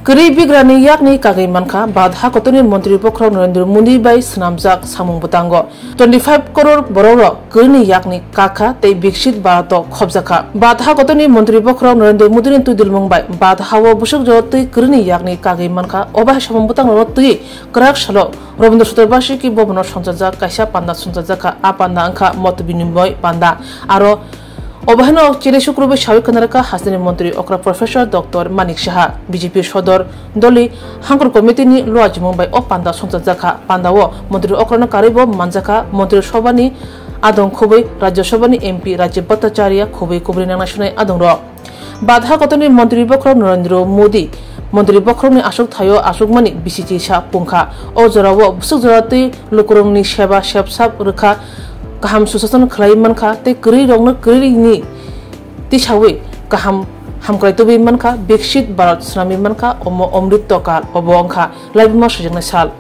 Kri bigrani yakni kagai manka badha kotoni Menteri Pokraw Narendra Modi bai snamjak samung butango 25 crore bororo kri yakni kaka tei biksit barato khobjaka badha kotoni Menteri Pokraw Narendra Modi ni tudilmung bai badha hawo busuk jotui kri yakni kagai manka obah samung butang ro tui krak salo Robindra Sutarbashi ki bobno sonjajak kaisa panda sonjajaka apanda angka mot binimoy panda aro Obahano Chile Shukrubi Shawikanaraka Hasani Montri Okra Professor Dr. Manik Shaha BJP Shodor Doli Hangkur Committee ni Luaj Mumbai Opanda Sonjaka Pandawo Montri Okrana Karibo Manjaka Montri Shobani Adong Khubei Rajya Shobani MP Rajya Bhattacharya Khubei Kubri National Adong Ro Badha Kotoni Montri Pokraw Narendra Modi Montri Pokraw ni Ashok Thayo Ashok Mani BCT Sha Pungkha O Jorawo Busuk Jorati Lukurung ni Sheba Shepsap Rukha Kaham susasan khlai manka te kri rongna kri ni ti chawi kaham hamkrai to bi manka biksit barat snami manka omrit tokal obongkha laibma sujangna sal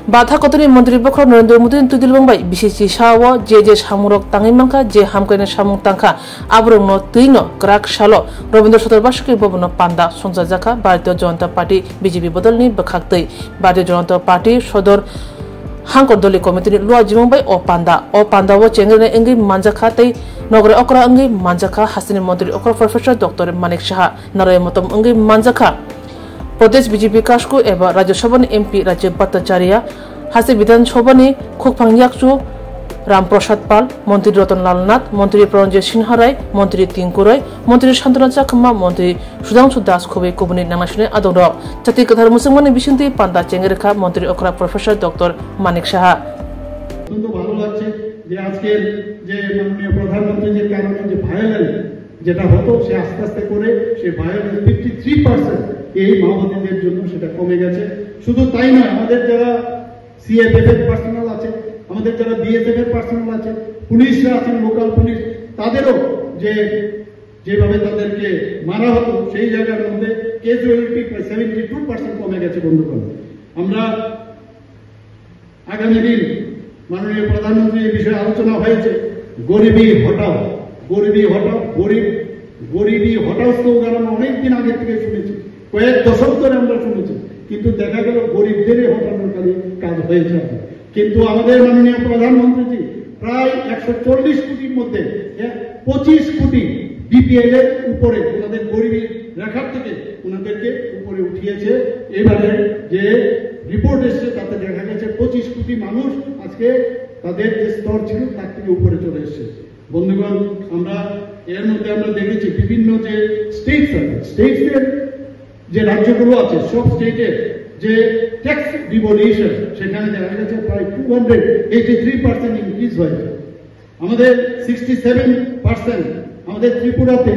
Badha kotoni Menteri Pokraw Narendra Modi tudilbang bai BCC sawo je samurok tangi manka je hamkaina samung tangkha abrongno tuino krak salo Robindra Sutarbashi ki bobno panda sonjajaka Bharatiya Janata Party BJP bodolni bakhaktei Bharatiya Janata Party sodor Hangkor Doli Committee Lua Jimumbai O Panda wo Chengre Engi Manjaka Tei Nogre Okra Engi Manjaka Hasani Montri Okra Professor Dr. Manik Shaha Naray Motom Engi Manjaka Pradesh BJP Kashku Eba Rajya Sabhani MP Rajya Bhattacharya Hasi Bidhan Sabhani Khukphang Yakchu Ram Prasad Pal Montri Ratan Lal Nath Montri Pranjay Sinha Rai Montri Tinku Rai Montri Shantanu Chakma Montri Sudhanshu Das Khubei Kubuni National Adoro Chati Kathar Musangmani Bishinti Panda Chengereka Montri Okra Professor Dr. Manik Shaha ভালো লাগছে যে আজকের যে মাননীয় প্রধানমন্ত্রীর কারণে যে violence যেটা হতো সে আস্তে আস্তে করে সে ভায়োলেন্স 53% এই মাওবাদীদের জন্য সেটা কমে গেছে শুধু তাই নয় আমাদের যারা সিএফএফ এর পার্সোনাল আছে আমাদের যারা বিএসএফ এর পার্সোনাল আছে পুলিশরা আছেন লোকাল পুলিশ তাদেরও যেভাবে তাদেরকে মারা হতো সেই জায়গার মধ্যে ক্যাজুয়ালিটি প্রায় 72% কমে গেছে বন্ধুগণ আমরা আগামী দিন মাননীয় প্রধানমন্ত্রী এই বিষয়ে আলোচনা হয়েছে গরিবি হটাও গরিবি হটাও স্লোগান আমরা অনেকদিন আগে থেকে শুনেছি কয়েক দশক ধরে আমরা শুনেছি কিন্তু দেখা গেল গরিবদেরই হটানোর কাজ হয়েছে কিন্তু আমাদের মাননীয় প্রধানমন্ত্রী প্রায় 140 কোটির মধ্যে 25 কোটি বিপিএল এর উপরে ওনাদের গরিবী রেখার থেকে ওনাদেরকে উপরে উঠিয়েছে এবারে যে রিপোর্ট এসেছে তাতে দেখা গেছে 25 কোটি মানুষ আজকে তাদের যে স্তর ছিল তার থেকে উপরে চলে এসেছে বন্ধুগণ আমরা এর মধ্যে আমরা দেখেছি বিভিন্ন যে স্টেটসের যে রাজ্যগুলো আছে সব স্টেটের যে ট্যাক্স ডিভলিউশন সেখানে দেখা গেছে প্রায় 283% ইনক্রিজ হয়েছে আমাদের 67% আমাদের ত্রিপুরাতে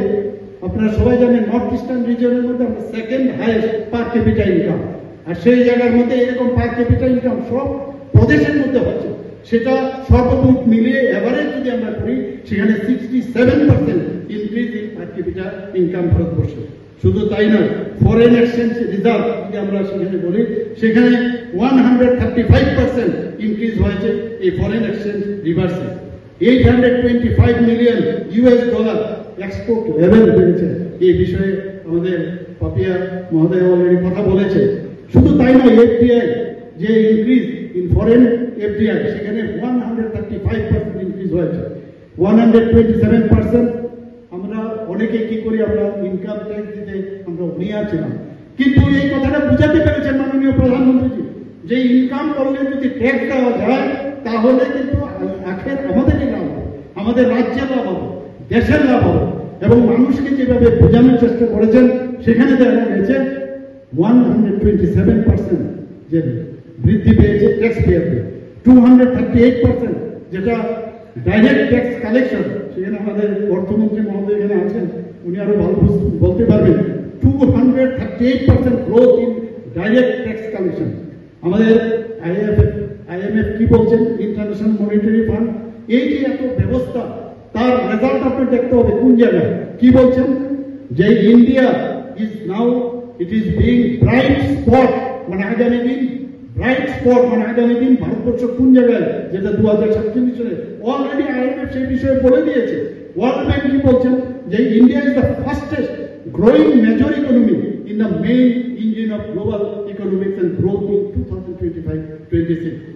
আপনারা সবাই জানেন নর্থ ইস্টার্ন রিজিয়নের মধ্যে আমরা second highest per capita income আর সেই জায়গার মধ্যে এরকম পার ক্যাপিটা ইনকাম সব প্রদেশের মধ্যে হচ্ছে সেটা সর্বমোট মিলিয়ে এভারেজ যদি আমরা করি সেখানে 67% increase in per capita income ভারতবর্ষে শুধু তাই নয় ফরেন এক্সচেঞ্জ রিজার্ভ যদি আমরা সেখানে বলি সেখানে 135% ইনক্রিজ হয়েছে এই ফরেন এক্সচেঞ্জ রিভার্সে 825 million US dollar export level বেড়েছে এই বিষয়ে আমাদের পাপিয়া মহোদয় অলরেডি কথা বলেছে শুধু তাই নয় এফডিআই যে ইনক্রিজ ইন ফরেন এফডিআই সেখানে 135% ইনক্রিজ হয়েছে 127% আমরা অনেকে কি করি আমরা ইনকাম ট্যাক্স দিতে আমরা অনিয়া ছিলাম কিন্তু এই কথাটা বুঝাতে পেরেছেন মাননীয় প্রধানমন্ত্রী যে ইনকাম করলে যদি ট্যাক্স দেওয়া যায় তাহলে কিন্তু আখের আমাদেরই লাভ হবে আমাদের রাজ্যের লাভ হবে দেশের লাভ হবে এবং মানুষকে যেভাবে বোঝানোর চেষ্টা করেছেন সেখানে দেখা গেছে 127% যে বৃদ্ধি পেয়েছে ট্যাক্স পেয়ারদের 238% যেটা ডাইরেক্ট ট্যাক্স কালেকশন সেখানে আমাদের অর্থমন্ত্রী মহোদয় এখানে আছেন উনি আরো ভালো বলতে পারবেন 238% growth in direct tax collection আমাদের আইএমএফ কি বলছেন ইন্টারন্যাশনাল মনিটারি ফান্ড এই যে এত ব্যবস্থা তার রেজাল্ট আপনি দেখতে হবে কোন জায়গায় কি বলছেন যে India is now it is being bright spot মানে আগামী দিন ব্রাইট স্পট মানে আগামী দিন ভারতবর্ষ কোন জায়গায় যেটা 2047 সালে অলরেডি আইএমএফ সেই বিষয়ে বলে দিয়েছে ওয়ার্ল্ড ব্যাংক কি বলছেন যে India is the fastest growing major economy in the main engine of global economics and growth in 2025-26.